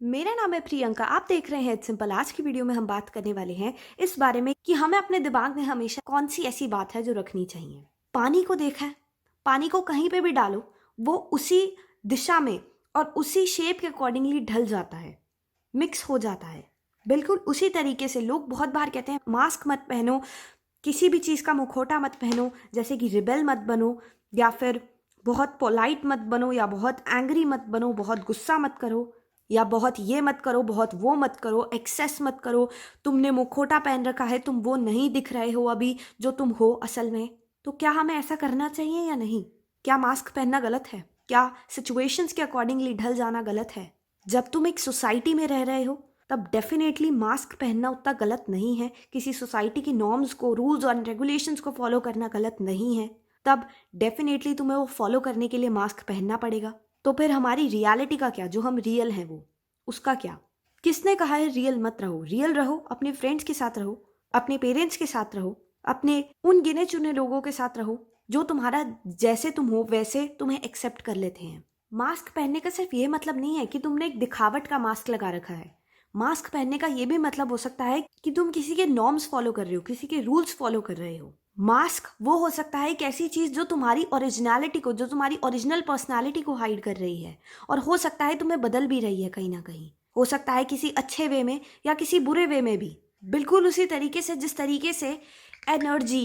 मेरा नाम है प्रियंका। आप देख रहे हैं इट्स सिंपल। आज की वीडियो में हम बात करने वाले हैं इस बारे में कि हमें अपने दिमाग में हमेशा कौन सी ऐसी बात है जो रखनी चाहिए। पानी को देखा है, पानी को कहीं पे भी डालो वो उसी दिशा में और उसी शेप के अकॉर्डिंगली ढल जाता है, मिक्स हो जाता है। बिल्कुल उसी तरीके से लोग बहुत बार कहते हैं मास्क मत पहनो, किसी भी चीज़ का मुखौटा मत पहनो, जैसे कि रिबेल मत बनो, या फिर बहुत पोलाइट मत बनो, या बहुत एंग्री मत बनो, बहुत गुस्सा मत करो, या बहुत ये मत करो, बहुत वो मत करो, एक्सेस मत करो। तुमने मुखौटा पहन रखा है, तुम वो नहीं दिख रहे हो अभी जो तुम हो असल में। तो क्या हमें ऐसा करना चाहिए या नहीं? क्या मास्क पहनना गलत है? क्या सिचुएशंस के अकॉर्डिंगली ढल जाना गलत है? जब तुम एक सोसाइटी में रह रहे हो तब डेफिनेटली मास्क पहनना उतना गलत नहीं है। किसी सोसाइटी की नॉर्म्स को, रूल्स और रेगुलेशंस को फॉलो करना गलत नहीं है। तब डेफिनेटली तुम्हें वो फॉलो करने के लिए मास्क पहनना पड़ेगा। तो फिर हमारी रियलिटी का क्या, जो हम रियल हैं वो, उसका क्या? किसने कहा है रियल मत रहो? रियल रहो, अपने फ्रेंड्स के साथ रहो, अपने पेरेंट्स के साथ रहो, अपने उन गिने चुने लोगों के साथ रहो जो तुम्हारा जैसे तुम हो वैसे तुम्हें एक्सेप्ट कर लेते हैं। मास्क पहनने का सिर्फ ये मतलब नहीं है कि तुमने एक दिखावट का मास्क लगा रखा है। मास्क पहनने का ये भी मतलब हो सकता है कि तुम किसी के नॉर्म्स फॉलो कर रहे हो, किसी के रूल्स फॉलो कर रहे हो। मास्क वो हो सकता है एक ऐसी चीज जो तुम्हारी ओरिजिनलिटी को, जो तुम्हारी ओरिजिनल पर्सनालिटी को हाइड कर रही है, और हो सकता है तुम्हें बदल भी रही है कहीं ना कहीं। हो सकता है किसी अच्छे वे में या किसी बुरे वे में भी। बिल्कुल उसी तरीके से जिस तरीके से एनर्जी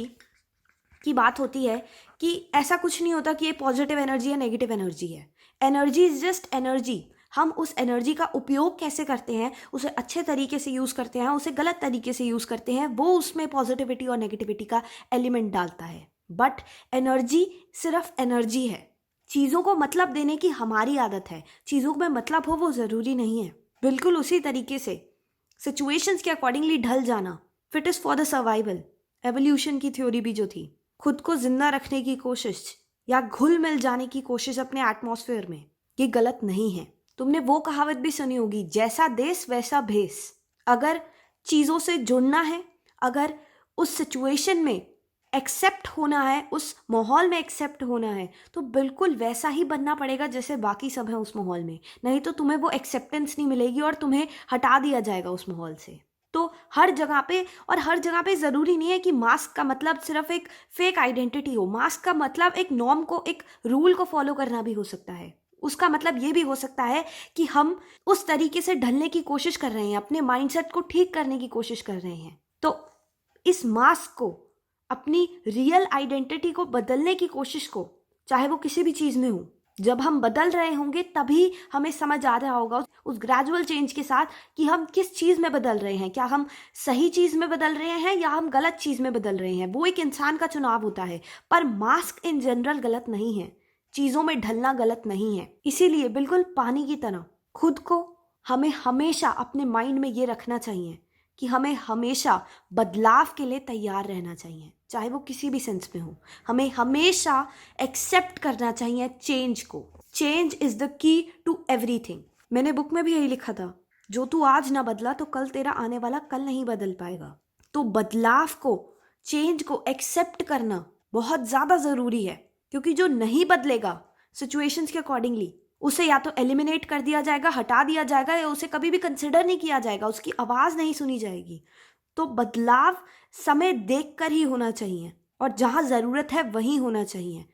की बात होती है कि ऐसा कुछ नहीं होता कि ये पॉजिटिव एनर्जी या नेगेटिव एनर्जी है। Energy is just energy. हम उस एनर्जी का उपयोग कैसे करते हैं, उसे अच्छे तरीके से यूज़ करते हैं, उसे गलत तरीके से यूज़ करते हैं, वो उसमें पॉजिटिविटी और नेगेटिविटी का एलिमेंट डालता है। बट एनर्जी सिर्फ एनर्जी है। चीज़ों को मतलब देने की हमारी आदत है। चीज़ों में मतलब हो वो ज़रूरी नहीं है। बिल्कुल उसी तरीके से सिचुएशंस के अकॉर्डिंगली ढल जाना, fit is for the survival, evolution की थ्योरी भी जो थी, खुद को जिंदा रखने की कोशिश या घुल मिल जाने की कोशिश अपने एटमॉस्फेयर में, ये गलत नहीं है। तुमने वो कहावत भी सुनी होगी, जैसा देश वैसा भेष। अगर चीज़ों से जुड़ना है, अगर उस सिचुएशन में एक्सेप्ट होना है, उस माहौल में एक्सेप्ट होना है, तो बिल्कुल वैसा ही बनना पड़ेगा जैसे बाकी सब है उस माहौल में। नहीं तो तुम्हें वो एक्सेप्टेंस नहीं मिलेगी और तुम्हें हटा दिया जाएगा उस माहौल से। तो हर जगह पे, और हर जगह पे ज़रूरी नहीं है कि मास्क का मतलब सिर्फ एक फेक आइडेंटिटी हो। मास्क का मतलब एक नॉर्म को, एक रूल को फॉलो करना भी हो सकता है। उसका मतलब ये भी हो सकता है कि हम उस तरीके से ढलने की कोशिश कर रहे हैं, अपने माइंडसेट को ठीक करने की कोशिश कर रहे हैं। तो इस मास्क को, अपनी रियल आइडेंटिटी को बदलने की कोशिश को, चाहे वो किसी भी चीज़ में हो, जब हम बदल रहे होंगे तभी हमें समझ आ रहा होगा उस ग्रेजुअल चेंज के साथ कि हम किस चीज़ में बदल रहे हैं। क्या हम सही चीज़ में बदल रहे हैं या हम गलत चीज़ में बदल रहे हैं? वो एक इंसान का चुनाव होता है। पर मास्क इन जनरल गलत नहीं है, चीज़ों में ढलना गलत नहीं है। इसीलिए बिल्कुल पानी की तरह खुद को हमें हमेशा अपने माइंड में ये रखना चाहिए कि हमें हमेशा बदलाव के लिए तैयार रहना चाहिए, चाहे वो किसी भी सेंस में हो। हमें हमेशा एक्सेप्ट करना चाहिए चेंज को। Change is the key to everything. मैंने बुक में भी यही लिखा था, जो तू आज ना बदला तो कल तेरा आने वाला कल नहीं बदल पाएगा। तो बदलाव को, चेंज को एक्सेप्ट करना बहुत ज़्यादा ज़रूरी है, क्योंकि जो नहीं बदलेगा सिचुएशंस के अकॉर्डिंगली, उसे या तो एलिमिनेट कर दिया जाएगा, हटा दिया जाएगा, या उसे कभी भी कंसिडर नहीं किया जाएगा, उसकी आवाज़ नहीं सुनी जाएगी। तो बदलाव समय देखकर ही होना चाहिए, और जहाँ ज़रूरत है वहीं होना चाहिए,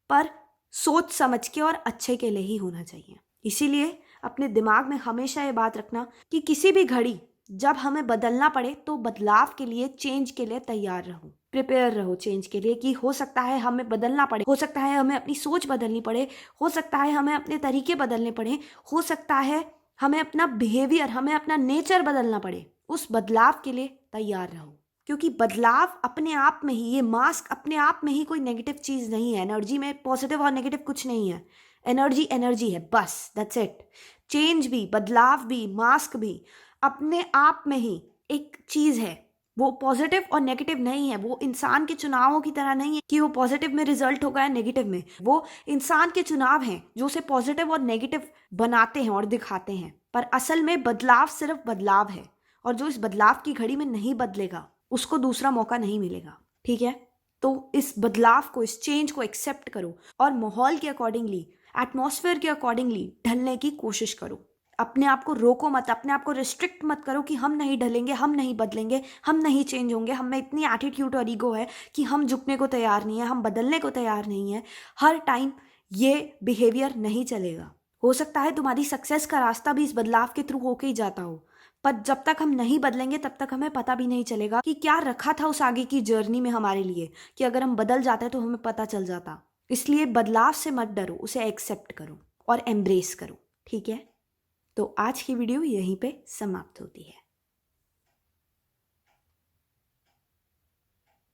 पर सोच समझ के और अच्छे के लिए ही होना चाहिए। इसीलिए अपने दिमाग में हमेशा ये बात रखना कि किसी भी घड़ी जब हमें बदलना पड़े तो बदलाव के लिए, चेंज के लिए तैयार रहो, प्रिपेयर रहो चेंज के लिए। कि हो सकता है हमें बदलना पड़े, हो सकता है हमें अपनी सोच बदलनी पड़े, हो सकता है हमें अपने तरीके बदलने पड़े, हो सकता है हमें अपना बिहेवियर, हमें अपना नेचर बदलना पड़े। उस बदलाव के लिए तैयार रहो, क्योंकि बदलाव अपने आप में ही, ये मास्क अपने आप में ही कोई नेगेटिव चीज़ नहीं है। एनर्जी में पॉजिटिव और नेगेटिव कुछ नहीं है। एनर्जी एनर्जी है, बस, दैट्स इट। चेंज भी, बदलाव भी, मास्क भी अपने आप में ही एक चीज़ है। वो पॉजिटिव और नेगेटिव नहीं है। वो इंसान के चुनावों की तरह नहीं है कि वो पॉजिटिव में रिजल्ट होगा या नेगेटिव में। वो इंसान के चुनाव हैं जो उसे पॉजिटिव और नेगेटिव बनाते हैं और दिखाते हैं। पर असल में बदलाव सिर्फ बदलाव है, और जो इस बदलाव की घड़ी में नहीं बदलेगा उसको दूसरा मौका नहीं मिलेगा। ठीक है? तो इस बदलाव को, इस चेंज को एक्सेप्ट करो और माहौल के अकॉर्डिंगली, एटमॉस्फेयर के अकॉर्डिंगली ढलने की कोशिश करो। अपने आप को रोको मत, अपने आप को रिस्ट्रिक्ट मत करो कि हम नहीं ढलेंगे, हम नहीं बदलेंगे, हम नहीं चेंज होंगे, हम में इतनी एटीट्यूड और ईगो है कि हम झुकने को तैयार नहीं है, हम बदलने को तैयार नहीं है। हर टाइम ये बिहेवियर नहीं चलेगा। हो सकता है तुम्हारी सक्सेस का रास्ता भी इस बदलाव के थ्रू होके ही जाता हो, पर जब तक हम नहीं बदलेंगे तब तक हमें पता भी नहीं चलेगा कि क्या रखा था उस आगे की जर्नी में हमारे लिए, कि अगर हम बदल जाते तो हमें पता चल जाता। इसलिए बदलाव से मत डरो, उसे एक्सेप्ट करो और एम्ब्रेस करो, ठीक है। तो आज की वीडियो यहीं पे समाप्त होती है।